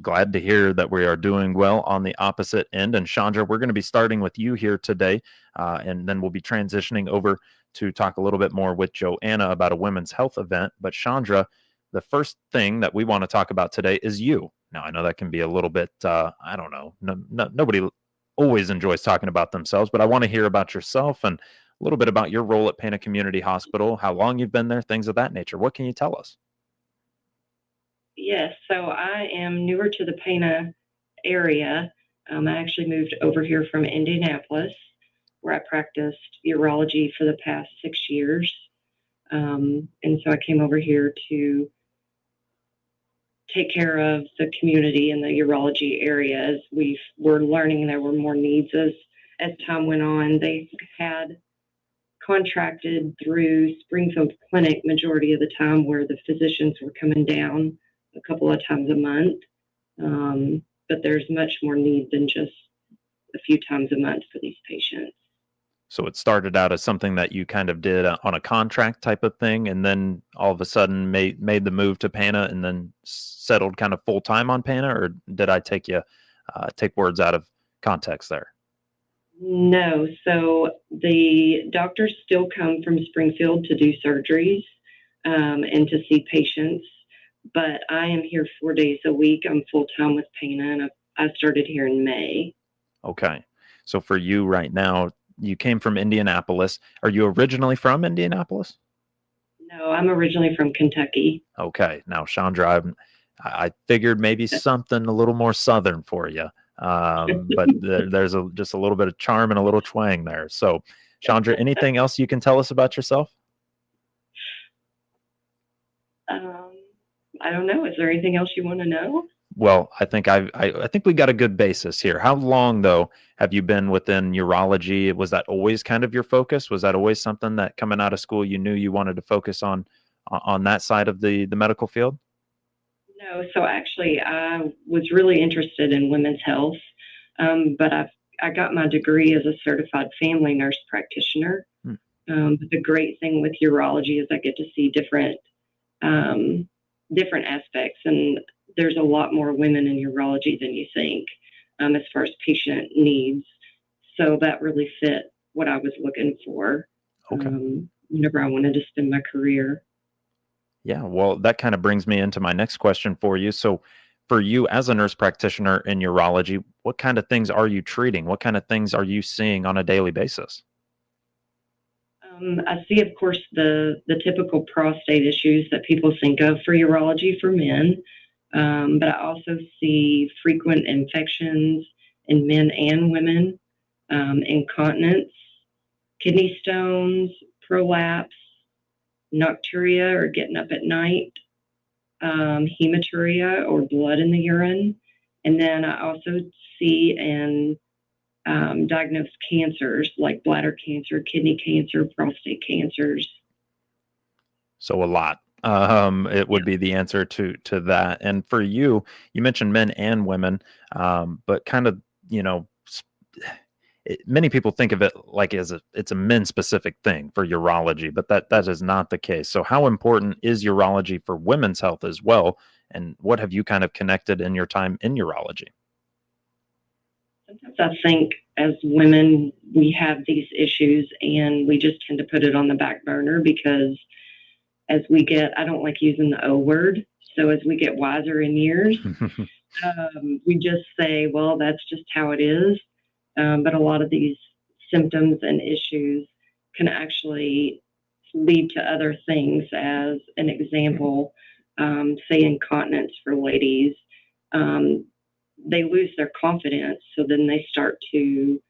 Glad to hear that we are doing well on the opposite end. And Chandra, we're going to be starting with you here today, and then we'll be transitioning over to talk a little bit more with Joanna about a women's health event. But Chandra, the first thing that we want to talk about today is you. Now, I know that can be a little bit, I don't know, nobody always enjoys talking about themselves, but I want to hear about yourself and a little bit about your role at Pana Community Hospital, how long you've been there, things of that nature. What can you tell us? Yes, so I am newer to the Pana area. I actually moved over here from Indianapolis, where I practiced urology for the past 6 years. And so I came over here to take care of the community in the urology area as we were learning there were more needs as time went on. They had contracted through Springfield Clinic majority of the time, where the physicians were coming down a couple of times a month. But there's much more need than just a few times a month for these patients. So it started out as something that you kind of did on a contract type of thing, and then all of a sudden made the move to Pana, and then settled kind of full time on Pana, or did I take words out of context there? No, so the doctors still come from Springfield to do surgeries and to see patients, but I am here 4 days a week. I'm full time with Pana, and I started here in May. Okay, so for you right now, you came from Indianapolis. Are you originally from Indianapolis? No, I'm originally from Kentucky. Okay. Now, Chandra, I figured maybe something a little more Southern for you. But there's just a little bit of charm and a little twang there. So, Chandra, anything else you can tell us about yourself? I don't know. Is there anything else you want to know? Well, I think I think we got a good basis here. How long, though, have you been within urology? Was that always kind of your focus? Was that always something that coming out of school you knew you wanted to focus on that side of the medical field? No, so actually, I was really interested in women's health, but I got my degree as a certified family nurse practitioner. But the great thing with urology is I get to see different aspects, and there's a lot more women in urology than you think as far as patient needs. So that really fit what I was looking for whenever I wanted to spend my career. Yeah, well, that kind of brings me into my next question for you. So, for you as a nurse practitioner in urology, what kind of things are you treating? What kind of things are you seeing on a daily basis? I see, of course, the typical prostate issues that people think of for urology for men, but I also see frequent infections in men and women, incontinence, kidney stones, prolapse, nocturia or getting up at night, hematuria or blood in the urine. And then I also see and diagnose cancers like bladder cancer, kidney cancer, prostate cancers. So a lot. It would be the answer to that. And for you, you mentioned men and women, but kind of, many people think of it like it's a men specific thing for urology, but that is not the case. So how important is urology for women's health as well? And what have you kind of connected in your time in urology? Sometimes I think as women, we have these issues and we just tend to put it on the back burner because as we get, I don't like using the O word. So as we get wiser in years, we just say, well, that's just how it is. But a lot of these symptoms and issues can actually lead to other things. As an example, say incontinence for ladies, they lose their confidence. So then they start to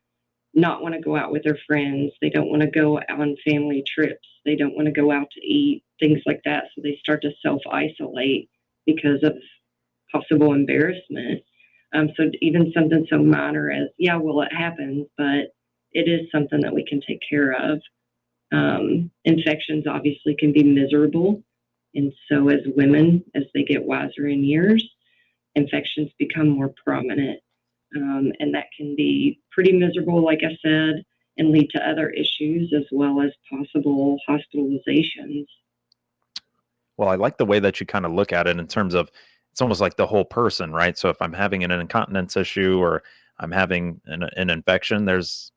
not want to go out with their friends. They don't want to go on family trips. They don't want to go out to eat, things like that. So they start to self-isolate because of possible embarrassment. So even something so minor as, it happens, but it is something that we can take care of. Infections obviously can be miserable. And so as women, as they get wiser in years, infections become more prominent. And that can be pretty miserable, like I said, and lead to other issues as well as possible hospitalizations. Well, I like the way that you kind of look at it in terms of it's almost like the whole person, right? So if I'm having an incontinence issue or I'm having an infection, there's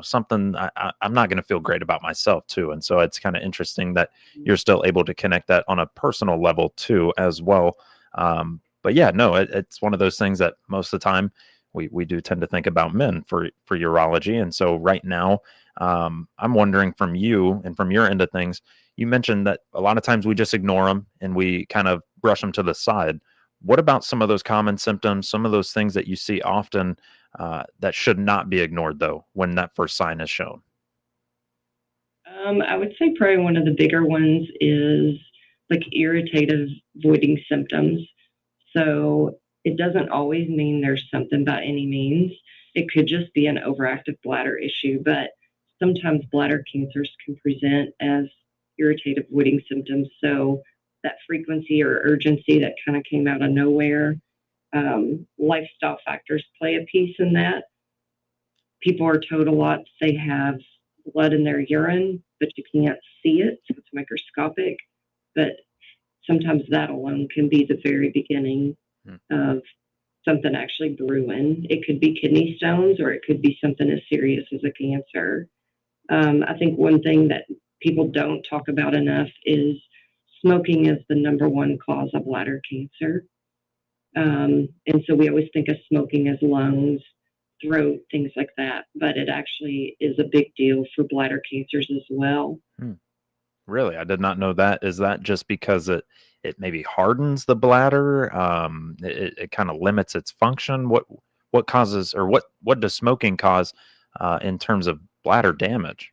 something I'm not going to feel great about myself too. And so it's kind of interesting that you're still able to connect that on a personal level too as well. But yeah, no, it's one of those things that most of the time we do tend to think about men for urology. And so right now, I'm wondering from you and from your end of things, you mentioned that a lot of times we just ignore them and we kind of brush them to the side. What about some of those common symptoms, some of those things that you see often that should not be ignored, though, when that first sign is shown? I would say probably one of the bigger ones is like irritative voiding symptoms. So it doesn't always mean there's something by any means. It could just be an overactive bladder issue, but sometimes bladder cancers can present as irritative voiding symptoms. So that frequency or urgency that kind of came out of nowhere, lifestyle factors play a piece in that. People are told a lot they have blood in their urine, but you can't see it, so it's microscopic. But sometimes that alone can be the very beginning of something actually brewing. It could be kidney stones, or it could be something as serious as a cancer. I think one thing that people don't talk about enough is smoking is the number one cause of bladder cancer. And so we always think of smoking as lungs, throat, things like that, but it actually is a big deal for bladder cancers as well. Hmm. Really, I did not know that. Is that just because it maybe hardens the bladder? It kind of limits its function. What causes, or what does smoking cause in terms of bladder damage?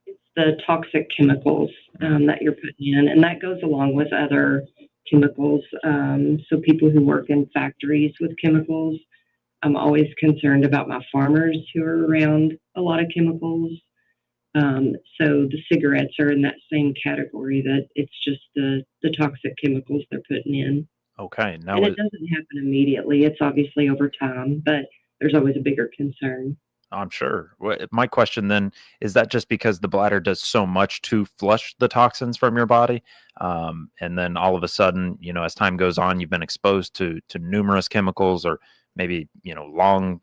It's the toxic chemicals that you're putting in, and that goes along with other chemicals. So people who work in factories with chemicals, I'm always concerned about my farmers who are around a lot of chemicals. So the cigarettes are in that same category, that it's just the toxic chemicals they're putting in. Okay, And now it doesn't happen immediately. It's obviously over time, but there's always a bigger concern. I'm sure. My question then is that just because the bladder does so much to flush the toxins from your body, and then all of a sudden, as time goes on, you've been exposed to numerous chemicals, or maybe long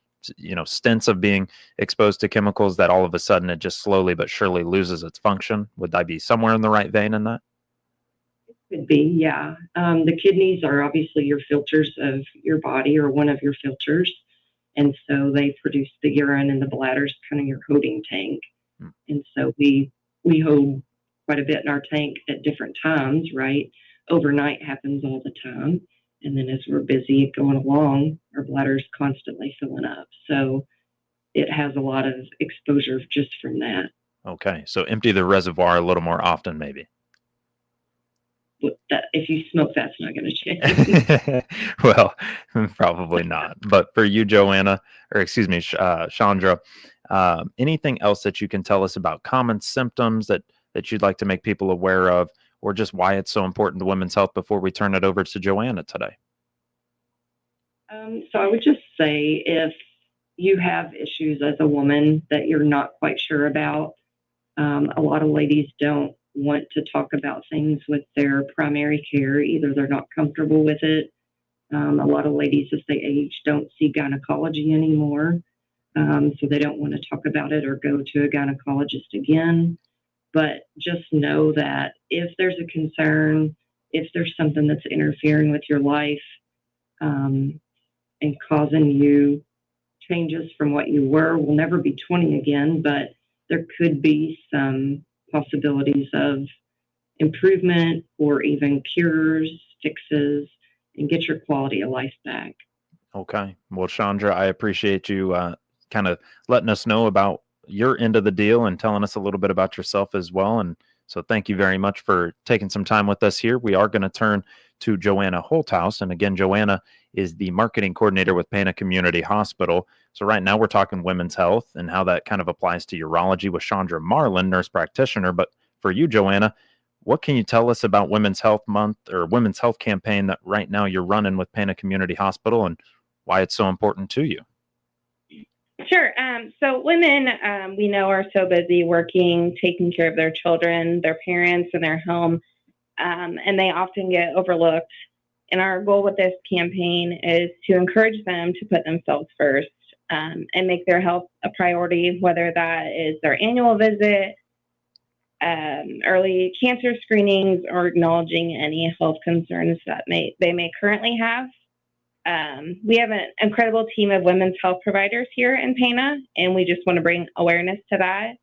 stints of being exposed to chemicals, that all of a sudden it just slowly but surely loses its function. Would I be somewhere in the right vein in that? Could be, yeah. The kidneys are obviously your filters of your body, or one of your filters. And so they produce the urine, and the bladder's kind of your holding tank. Hmm. And so we hold quite a bit in our tank at different times, right? Overnight happens all the time. And then as we're busy going along, our bladder's constantly filling up. So it has a lot of exposure just from that. Okay, so empty the reservoir a little more often, maybe. But that, if you smoke, that's not going to change. Well, probably not. But for you, Joanna, or excuse me, Chandra, anything else that you can tell us about common symptoms that you'd like to make people aware of, or just why it's so important to women's health before we turn it over to Joanna today? So I would just say, if you have issues as a woman that you're not quite sure about, a lot of ladies don't want to talk about things with their primary care. Either they're not comfortable with it. A lot of ladies, as they age, don't see gynecology anymore. So they don't want to talk about it or go to a gynecologist again. But just know that if there's a concern, if there's something that's interfering with your life, and causing you changes from what you were, we'll never be 20 again, but there could be some possibilities of improvement, or even cures, fixes, and get your quality of life back. Okay. Well, Chandra, I appreciate you kind of letting us know about your end of the deal and telling us a little bit about yourself as well. And so thank you very much for taking some time with us here. We are going to turn to Joanna Holthouse. And again, Joanna is the marketing coordinator with Pana Community Hospital. So right now we're talking women's health and how that kind of applies to urology with Chandra Marlin, nurse practitioner. But for you, Joanna, what can you tell us about Women's Health Month or Women's Health campaign that right now you're running with Pana Community Hospital, and why it's so important to you? Sure. So women, we know, are so busy working, taking care of their children, their parents, and their home, and they often get overlooked And our goal with this campaign is to encourage them to put themselves first and make their health a priority, whether that is their annual visit, early cancer screenings, or acknowledging any health concerns that they may currently have. We have an incredible team of women's health providers here in Pana, and we just want to bring awareness to that.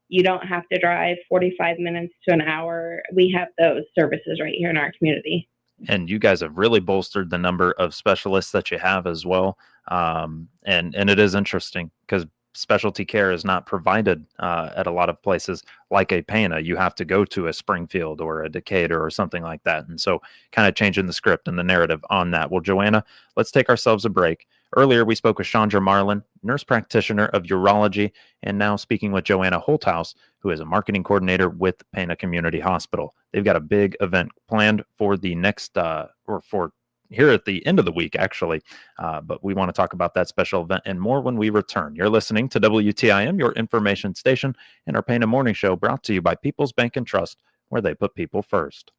You don't have to drive 45 minutes to an hour. We have those services right here in our community. And you guys have really bolstered the number of specialists that you have as well. And it is interesting because specialty care is not provided at a lot of places like a Pana. You have to go to a Springfield or a Decatur or something like that. And so kind of changing the script and the narrative on that. Well, Joanna, let's take ourselves a break. Earlier, we spoke with Chandra Marlin, nurse practitioner of urology, and now speaking with Joanna Holthouse, who is a marketing coordinator with Pana Community Hospital. They've got a big event planned for the next, or for here at the end of the week, actually. But we want to talk about that special event and more when we return. You're listening to WTIM, your information station, and our Pana Morning Show brought to you by People's Bank and Trust, where they put people first.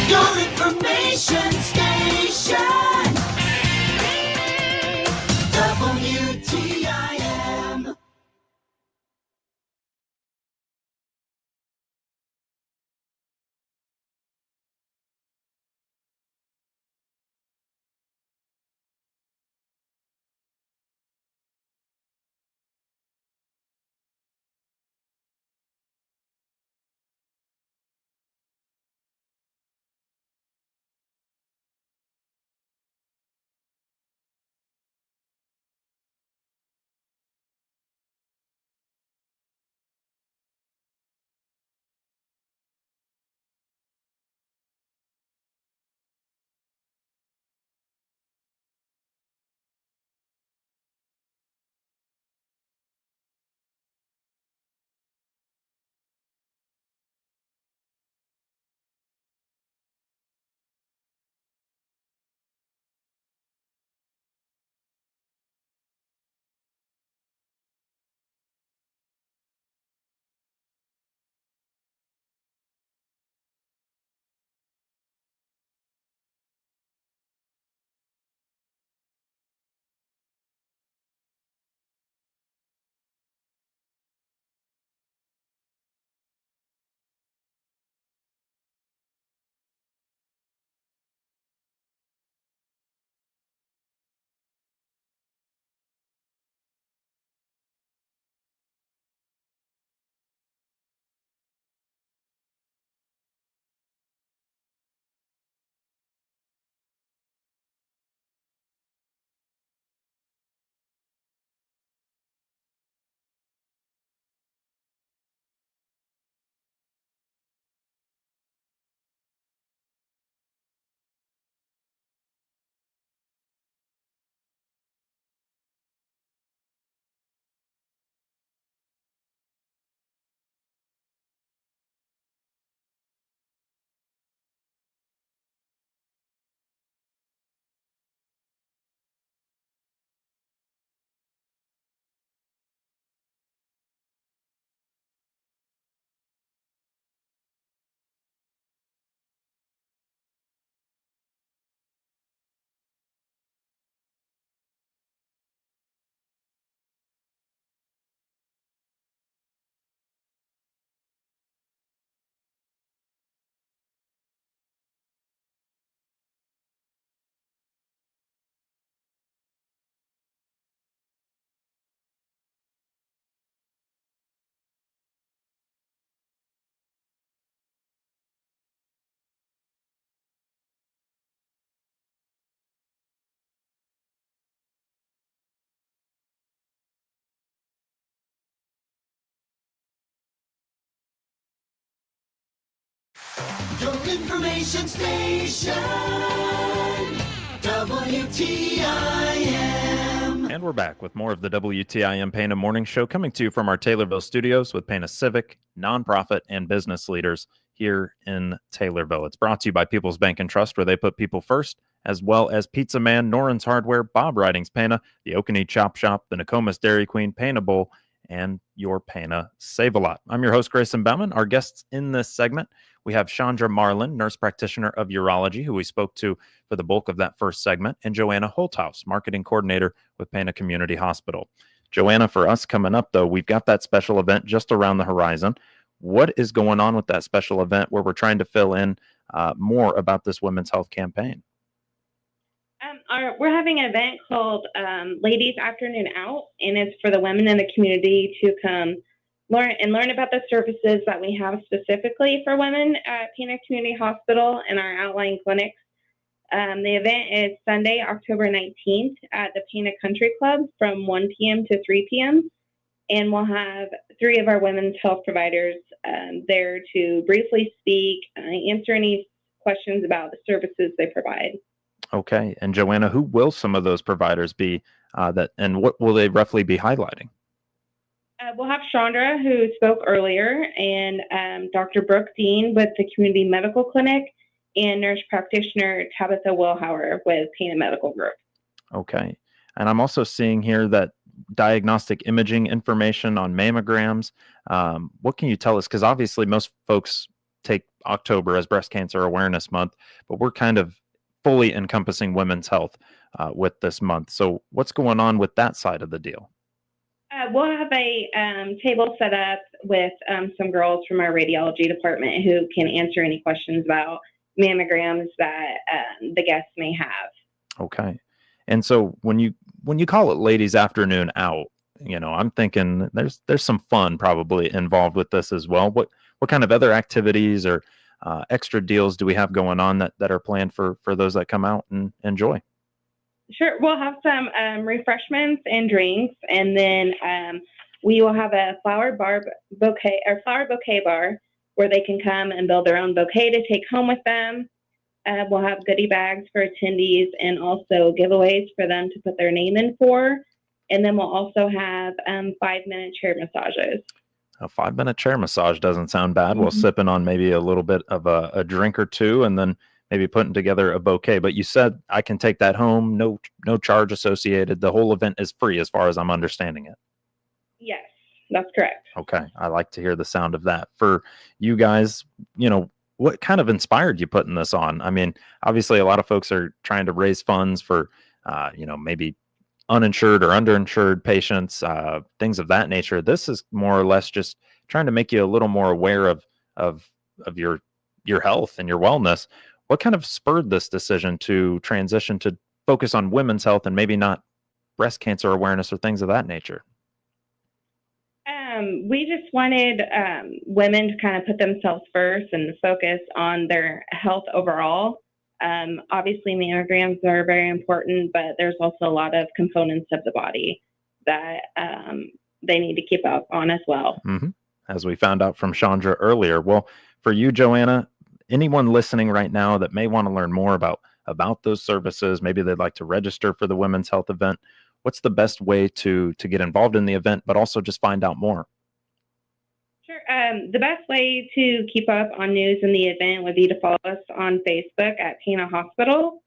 Your information station. WTIM. Your information station. WTIM. And we're back with more of the WTIM Pana Morning Show coming to you from our Taylorville studios with Pana civic, nonprofit, and business leaders here in Taylorville. It's brought to you by People's Bank and Trust, where they put people first, as well as Pizza Man, Noren's Hardware, Bob Riding's Pana, the Okanee Chop Shop, the Nokomis Dairy Queen, Pana Bowl, and your Pana Save-A-Lot. I'm your host, Grayson Bauman. Our guests in this segment, we have Chandra Marlin, nurse practitioner of urology, who we spoke to for the bulk of that first segment, and Joanna Holthaus, marketing coordinator with Pana Community Hospital. Joanna, for us coming up, though, we've got that special event just around the horizon. What is going on with that special event where we're trying to fill in more about this women's health campaign? We're having an event called Ladies Afternoon Out, and it's for the women in the community to come learn about the services that we have specifically for women at Pana Community Hospital and our outlying clinics. The event is Sunday, October 19th at the Pana Country Club from 1 p.m. to 3 p.m. And we'll have 3 of our women's health providers there to briefly speak, answer any questions about the services they provide. Okay. And Joanna, who will some of those providers be and what will they roughly be highlighting? We'll have Chandra, who spoke earlier, and Dr. Brooke Dean with the Community Medical Clinic, and nurse practitioner Tabitha Wilhauer with Pana Medical Group. Okay. And I'm also seeing here that diagnostic imaging information on mammograms. What can you tell us? Because obviously most folks take October as Breast Cancer Awareness Month, but we're kind of fully encompassing women's health with this month. So what's going on with that side of the deal? We'll have a table set up with some girls from our radiology department who can answer any questions about mammograms that the guests may have. Okay. And so when you call it Ladies Afternoon Out, I'm thinking there's some fun probably involved with this as well. What kind of other activities or extra deals do we have going on that are planned for those that come out and enjoy? Sure. We'll have some refreshments and drinks, and then we will have a flower bouquet bar where they can come and build their own bouquet to take home with them. We'll have goodie bags for attendees and also giveaways for them to put their name in for. And then we'll also have 5-minute chair massages. A 5-minute chair massage doesn't sound bad. While sipping on maybe a little bit of a drink or two, and then maybe putting together a bouquet. But you said I can take that home, no charge associated. The whole event is free as far as I'm understanding it. Yes, that's correct. Okay. I like to hear the sound of that. For you guys, what kind of inspired you putting this on? I mean, obviously a lot of folks are trying to raise funds for, maybe uninsured or underinsured patients, things of that nature. This is more or less just trying to make you a little more aware of your health and your wellness. What kind of spurred this decision to transition to focus on women's health and maybe not breast cancer awareness or things of that nature? We just wanted women to kind of put themselves first and focus on their health overall. Obviously, mammograms are very important, but there's also a lot of components of the body that they need to keep up on as well. Mm-hmm. As we found out from Chandra earlier. Well, for you, Joanna, anyone listening right now that may want to learn more about those services, maybe they'd like to register for the Women's Health event, what's the best way to get involved in the event, but also just find out more? Sure. The best way to keep up on news in the event would be to follow us on Facebook at Pana Hospital.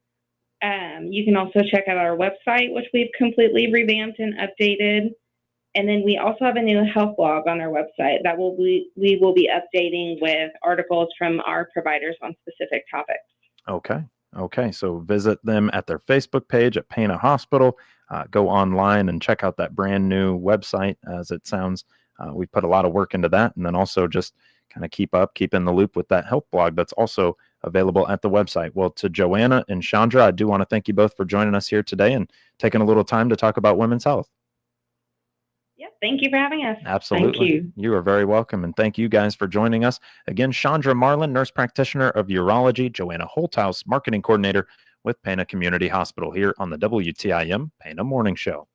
You can also check out our website, which we've completely revamped and updated. And then we also have a new health blog on our website that we will be updating with articles from our providers on specific topics. Okay. So visit them at their Facebook page at Pana Hospital. Go online and check out that brand new website. As it sounds, we put a lot of work into that. And then also just kind of keep in the loop with that health blog that's also available at the website. Well, to Joanna and Chandra, I do want to thank you both for joining us here today and taking a little time to talk about women's health. Yeah, thank you for having us. Absolutely. Thank you. You are very welcome. And thank you guys for joining us. Again, Chandra Marlin, nurse practitioner of urology, Joanna Holthaus, marketing coordinator with Pana Community Hospital here on the WTIM Pana Morning Show.